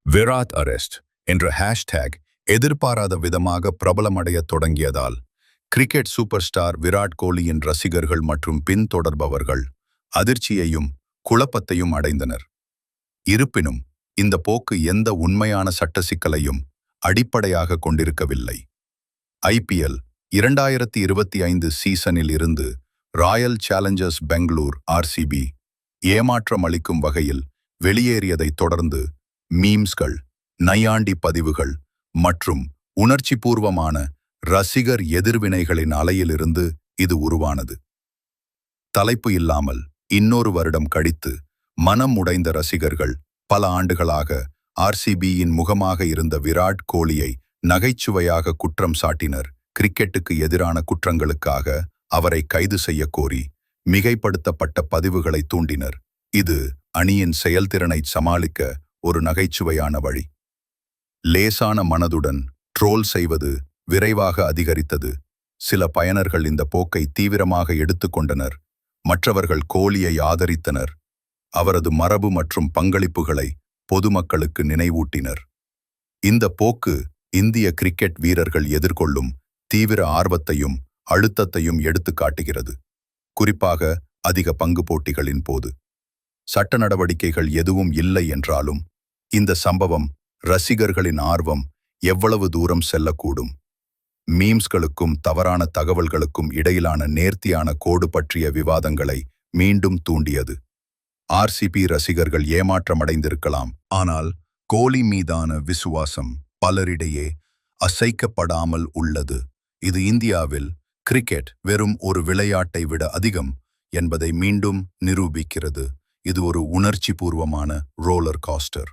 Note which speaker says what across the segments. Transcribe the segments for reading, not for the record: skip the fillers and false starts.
Speaker 1: Virat arrest என்ற hashtag எதிர்பாராத விதமாக பிரபலமடையத் தொடங்கியதால் கிரிக்கெட் சூப்பர் ஸ்டார் விராட் கோலியின் ரசிகர்கள் மற்றும் பின்தொடர்பவர்கள் அதிர்ச்சியையும் குழப்பத்தையும் அடைந்தனர். இருப்பினும் இந்த போக்கு எந்த உண்மையான சட்ட சிக்கலையும் அடிப்படையாக கொண்டிருக்கவில்லை. IPL 2025 சீசனில் இருந்து ராயல் சேலஞ்சர்ஸ் பெங்களூர் RCB ஏமாற்றம் அளிக்கும் வகையில் வெளியேறியதைத் தொடர்ந்து மீம்ஸ்கள், நையாண்டி பதிவுகள் மற்றும் உணர்ச்சிபூர்வமான ரசிகர் எதிர்வினைகளின் அலையிலிருந்து இது உருவானது. தலைப்பு இல்லாமல் இன்னொரு வருடம் கழித்து மனம் உடைந்த ரசிகர்கள் பல ஆண்டுகளாக RCBயின் முகமாக இருந்த விராட் கோலியை நகைச்சுவையாக குற்றம் சாட்டினர். கிரிக்கெட்டுக்கு எதிரான குற்றங்களுக்காக அவரை கைது செய்ய கோரி மிகைப்படுத்தப்பட்ட பதிவுகளை தூண்டினர். இது அணியின் செயல்திறனை சமாளிக்க ஒரு நகைச்சுவையான வழி. லேசான மனதுடன் ட்ரோல் செய்வது விரைவாக அதிகரித்தது. சில பயனர்கள் இந்த போக்கை தீவிரமாக எடுத்துக்கொண்டனர். மற்றவர்கள் கோலியை ஆதரித்தனர். அவரது மரபு மற்றும் பங்களிப்புகளை பொதுமக்களுக்கு நினைவூட்டினர். இந்த போக்கு இந்திய கிரிக்கெட் வீரர்கள் எதிர்கொள்ளும் தீவிர ஆர்வத்தையும் அழுத்தத்தையும் எடுத்து காட்டுகிறது. குறிப்பாக அதிக பங்கு போட்டிகளின் போது. சட்ட நடவடிக்கைகள் எதுவும் இல்லை என்றாலும் இந்த சம்பவம் ரசிகர்களின் ஆர்வம் எவ்வளவு தூரம் செல்லக்கூடும். மீம்ஸ்களுக்கும் தவறான தகவல்களுக்கும் இடையிலான நேர்த்தியான கோடு பற்றிய விவாதங்களை மீண்டும் தூண்டியது. RCB ரசிகர்கள் ஏமாற்றமடைந்திருக்கலாம், ஆனால் கோலி மீதான விசுவாசம் பலரிடையே அசைக்கப்படாமல் உள்ளது. இது இந்தியாவில் கிரிக்கெட் வெறும் ஒரு விளையாட்டை விட அதிகம் என்பதை மீண்டும் நிரூபிக்கிறது. இது ஒரு உணர்ச்சிபூர்வமான ரோலர் காஸ்டர்.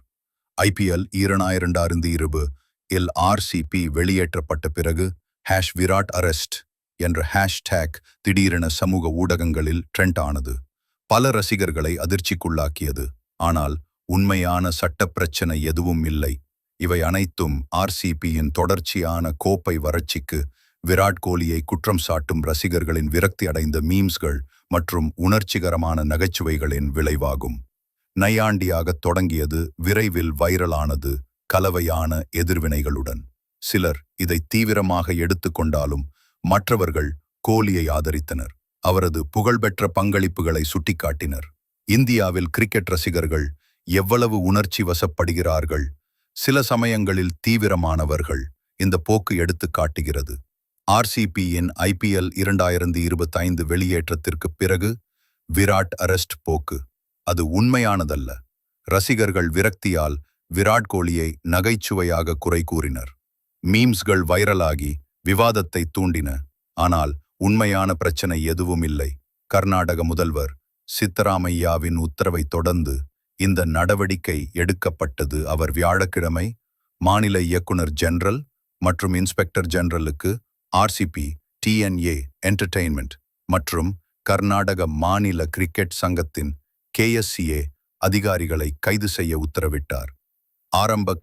Speaker 1: IPL 2020 இல் RCB வெளியேற்றப்பட்ட பிறகு விராட் அரெஸ்ட் என்ற ஹேஷ்டேக் திடீரென சமூக ஊடகங்களில் ட்ரெண்ட் ஆனது. பல ரசிகர்களை அதிர்ச்சிக்குள்ளாக்கியது. ஆனால் உண்மையான சட்ட பிரச்சனை எதுவும் இல்லை. இவை அனைத்தும் RCBயின் தொடர்ச்சியான கோப்பை வறட்சிக்கு, விராட் கோலியை குற்றம் சாட்டும் ரசிகர்களின் விரக்தி அடைந்த மீம்ஸ்கள் மற்றும் உணர்ச்சிகரமான நகைச்சுவைகளின் விளைவாகும். நையாண்டியாகத் தொடங்கியது விரைவில் வைரலானது, கலவையான எதிர்வினைகளுடன். சிலர் இதை தீவிரமாக எடுத்துக்கொண்டாலும் மற்றவர்கள் கோலியை ஆதரித்தனர். அவரது புகழ்பெற்ற பங்களிப்புகளை சுட்டிக்காட்டினர். இந்தியாவில் கிரிக்கெட் ரசிகர்கள் எவ்வளவு உணர்ச்சி வசப்படுகிறார்கள், சில சமயங்களில் தீவிரமானவர்கள், இந்த போக்கு எடுத்து காட்டுகிறது. RCBயின் IPL 2025 வெளியேற்றத்திற்கு பிறகு விராட் அரெஸ்ட் போக்கு அது உண்மையானதல்ல. ரசிகர்கள் விரக்தியால் விராட் கோலியை நகைச்சுவையாக குறை கூறினர். மீம்ஸ்கள் வைரலாகி விவாதத்தை தூண்டின. ஆனால் உண்மையான பிரச்சனை எதுவும் இல்லை. கர்நாடக முதல்வர் சித்தராமையாவின் உத்தரவை தொடர்ந்து இந்த நடவடிக்கை எடுக்கப்பட்டது. அவர் வியாழக்கிழமை மாநில இயக்குனர் ஜெனரல் மற்றும் இன்ஸ்பெக்டர் ஜெனரலுக்கு RCB, TNA என்டர்டெயின்மெண்ட் மற்றும் கர்நாடக மாநில கிரிக்கெட் சங்கத்தின் KSCA அதிகாரிகளை கைது செய்ய உத்தரவிட்டார். ஆரம்ப